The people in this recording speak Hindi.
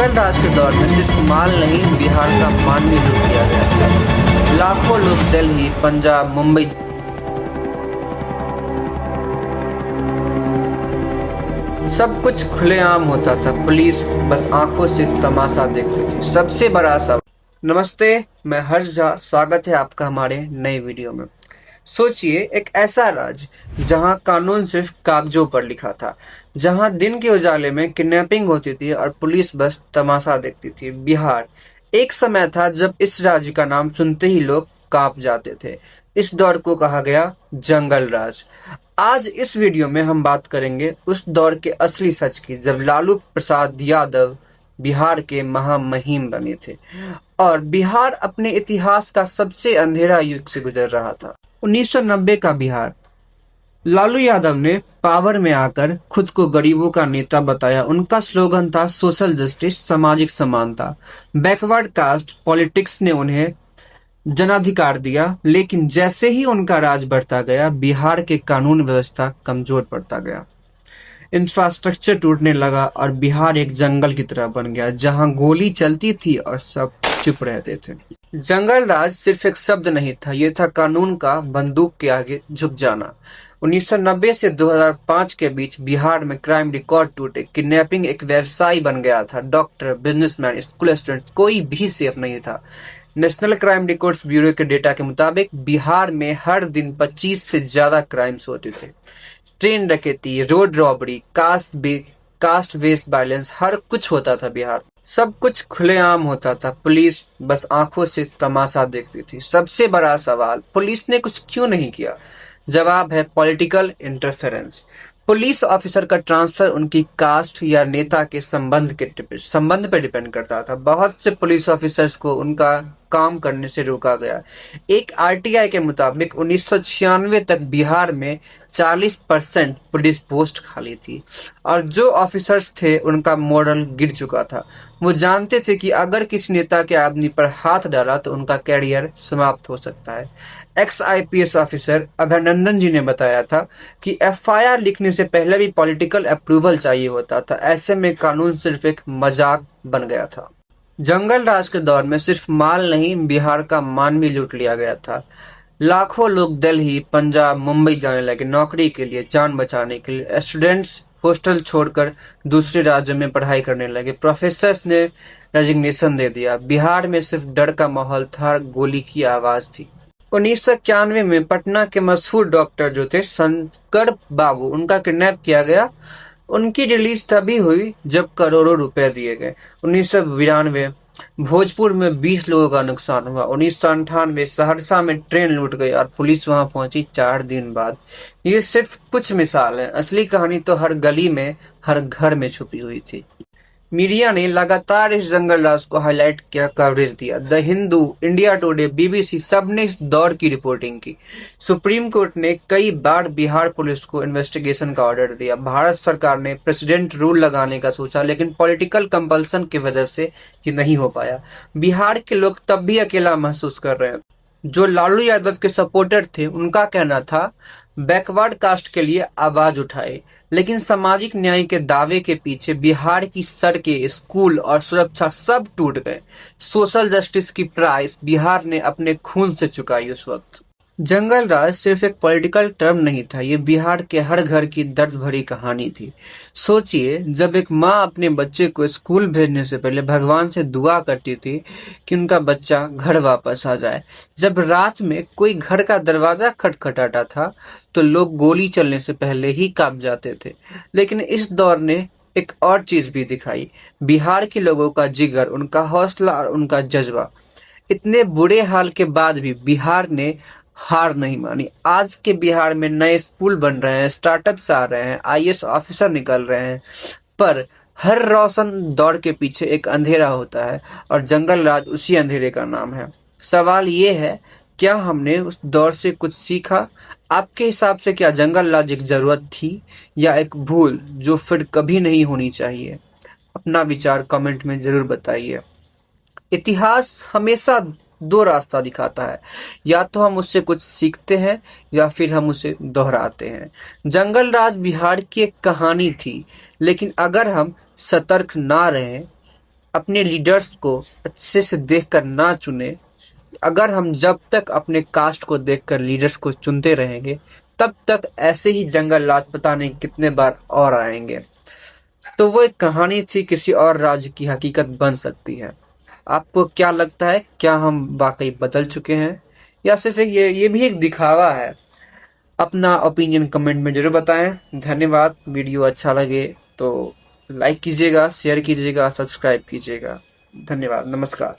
जंगल राज के दौर में सिर्फ माल नहीं, बिहार का मान भी लूट लिया गया था। लाखों लोग दिल्ली, पंजाब, मुंबई सब कुछ खुलेआम होता था। पुलिस बस आंखों से तमाशा देखती थी। सबसे बड़ा सवाल। नमस्ते, मैं हर्ष झा। स्वागत है आपका हमारे नए वीडियो में। सोचिए, एक ऐसा राज्य जहां कानून सिर्फ कागजों पर लिखा था, जहां दिन के उजाले में किडनैपिंग होती थी और पुलिस बस तमाशा देखती थी। बिहार एक समय था जब इस राज्य का नाम सुनते ही लोग कांप जाते थे। इस दौर को कहा गया जंगल राज। आज इस वीडियो में हम बात करेंगे उस दौर के असली सच की, जब लालू प्रसाद यादव बिहार के महामहिम बने थे और बिहार अपने इतिहास का सबसे अंधेरा युग से गुजर रहा था। 1990 का बिहार। लालू यादव ने पावर में आकर खुद को गरीबों का नेता बताया। उनका स्लोगन था सोशल जस्टिस, सामाजिक समानता। बैकवर्ड कास्ट पॉलिटिक्स ने उन्हें जनाधिकार दिया, लेकिन जैसे ही उनका राज बढ़ता गया, बिहार के कानून व्यवस्था कमजोर पड़ता गया। इंफ्रास्ट्रक्चर टूटने लगा और बिहार एक जंगल की तरह बन गया, जहां गोली चलती थी और सब चुप रहते थे। जंगल राज सिर्फ एक शब्द नहीं था, यह था कानून का बंदूक के आगे झुक जाना। 1990 से 2005 के बीच बिहार में क्राइम रिकॉर्ड टूटे। किडनैपिंग एक व्यवसाय बन गया था। डॉक्टर, बिजनेसमैन, स्कूल स्टूडेंट, कोई भी सेफ नहीं था। नेशनल क्राइम रिकॉर्ड्स ब्यूरो के डेटा के मुताबिक बिहार में हर दिन 25 से ज्यादा क्राइम्स होते थे। ट्रेन डकैती, road robbery, caste based violence, हर कुछ होता था बिहार। सब कुछ खुलेआम होता था। पुलिस बस आंखों से तमाशा देखती थी। सबसे बड़ा सवाल, पुलिस ने कुछ क्यों नहीं किया? जवाब है पॉलिटिकल इंटरफेरेंस। पुलिस ऑफिसर का ट्रांसफर उनकी कास्ट या नेता के संबंध पे डिपेंड करता था। बहुत से पुलिस ऑफिसर्स को उनका काम करने से रोका गया। एक आरटीआई के मुताबिक 1996 तक बिहार में 40% पुलिस पोस्ट खाली थी और जो ऑफिसर्स थे उनका मॉरल गिर चुका था। वो जानते थे कि अगर किसी नेता के आदमी पर हाथ डाला तो उनका कैरियर समाप्त हो सकता है। एक्स आईपीएस ऑफिसर अभयनंदन जी ने बताया था कि एफआईआर लिखने से पहले भी पॉलिटिकल अप्रूवल चाहिए होता था। ऐसे में कानून सिर्फ एक मजाक बन गया था। जंगल राज के दौर में सिर्फ माल नहीं, बिहार का मान भी लूट लिया गया था। लाखों लोग दिल्ली, पंजाब, मुंबई जाने लगे नौकरी के लिए, जान बचाने के लिए। स्टूडेंट्स हॉस्टल छोड़कर दूसरे राज्यों में पढ़ाई करने लगे। प्रोफेसर्स ने रेजिग्नेशन दे दिया। बिहार में सिर्फ डर का माहौल था, गोली की आवाज थी। 1991 में पटना के मशहूर डॉक्टर जो थे शंकर बाबू, उनका किडनैप किया गया। उनकी रिलीज तभी हुई जब करोड़ों रुपए दिए गए। 1992 भोजपुर में 20 लोगों का नुकसान हुआ। 1998 सहरसा में ट्रेन लूट गई और पुलिस वहां पहुंची 4 दिन बाद। ये सिर्फ कुछ मिसाल है, असली कहानी तो हर गली में, हर घर में छुपी हुई थी। मीडिया ने लगातार इस जंगल राज को हाईलाइट किया, कवरेज दिया। The Hindu, India today, BBC सब ने इस दौर की रिपोर्टिंग की। सुप्रीम कोर्ट ने कई बार बिहार पुलिस को इन्वेस्टिगेशन का ऑर्डर दिया। भारत सरकार ने प्रेसिडेंट रूल लगाने का सोचा, लेकिन पॉलिटिकल कंपल्सन की वजह से ये नहीं हो पाया। बिहार के लोग तब भी अकेला महसूस कर रहे हैं। जो लालू यादव के सपोर्टर थे उनका कहना था बैकवर्ड कास्ट के लिए आवाज उठाए, लेकिन सामाजिक न्याय के दावे के पीछे बिहार की सड़कें, स्कूल और सुरक्षा सब टूट गए। सोशल जस्टिस की प्राइस बिहार ने अपने खून से चुकाई उस वक्त। जंगल राज सिर्फ एक पॉलिटिकल टर्म नहीं था, ये बिहार के हर घर की दर्द भरी कहानी थी। सोचिए, जब एक माँ अपने बच्चे को स्कूल भेजने से पहले भगवान से दुआ करती थी कि उनका बच्चा घर वापस आ जाए। जब रात में कोई घर का दरवाजा खटखटाता था तो लोग गोली चलने से पहले ही कांप जाते थे। लेकिन इस दौर ने एक और चीज भी दिखाई, बिहार के लोगों का जिगर, उनका हौसला और उनका जज्बा। इतने बुरे हाल के बाद भी बिहार ने हार नहीं मानी। आज के बिहार में नए स्कूल बन रहे हैं, स्टार्टअप्स आ रहे हैं, आईएएस ऑफिसर निकल रहे हैं, पर हर रोशन दौर के पीछे एक अंधेरा होता है और जंगल राज उसी अंधेरे का नाम है। सवाल ये है, क्या हमने उस दौर से कुछ सीखा? आपके हिसाब से क्या जंगल राज एक जरूरत थी या एक भूल जो फिर कभी नहीं होनी चाहिए? अपना विचार कमेंट में जरूर बताइए। इतिहास हमेशा 2 रास्ता दिखाता है, या तो हम उससे कुछ सीखते हैं या फिर हम उसे दोहराते हैं। जंगल राज बिहार की एक कहानी थी, लेकिन अगर हम सतर्क ना रहें अपने लीडर्स को अच्छे से देखकर ना चुने, अगर हम जब तक अपने कास्ट को देखकर लीडर्स को चुनते रहेंगे तब तक ऐसे ही जंगल राज पता नहीं कितने बार और आएंगे। तो वो एक कहानी थी, किसी और राज्य की हकीकत बन सकती है। आपको क्या लगता है, क्या हम वाकई बदल चुके हैं या सिर्फ एक ये भी एक दिखावा है? अपना ओपिनियन कमेंट में जरूर बताएं। धन्यवाद। वीडियो अच्छा लगे तो लाइक कीजिएगा, शेयर कीजिएगा, सब्सक्राइब कीजिएगा। धन्यवाद, नमस्कार।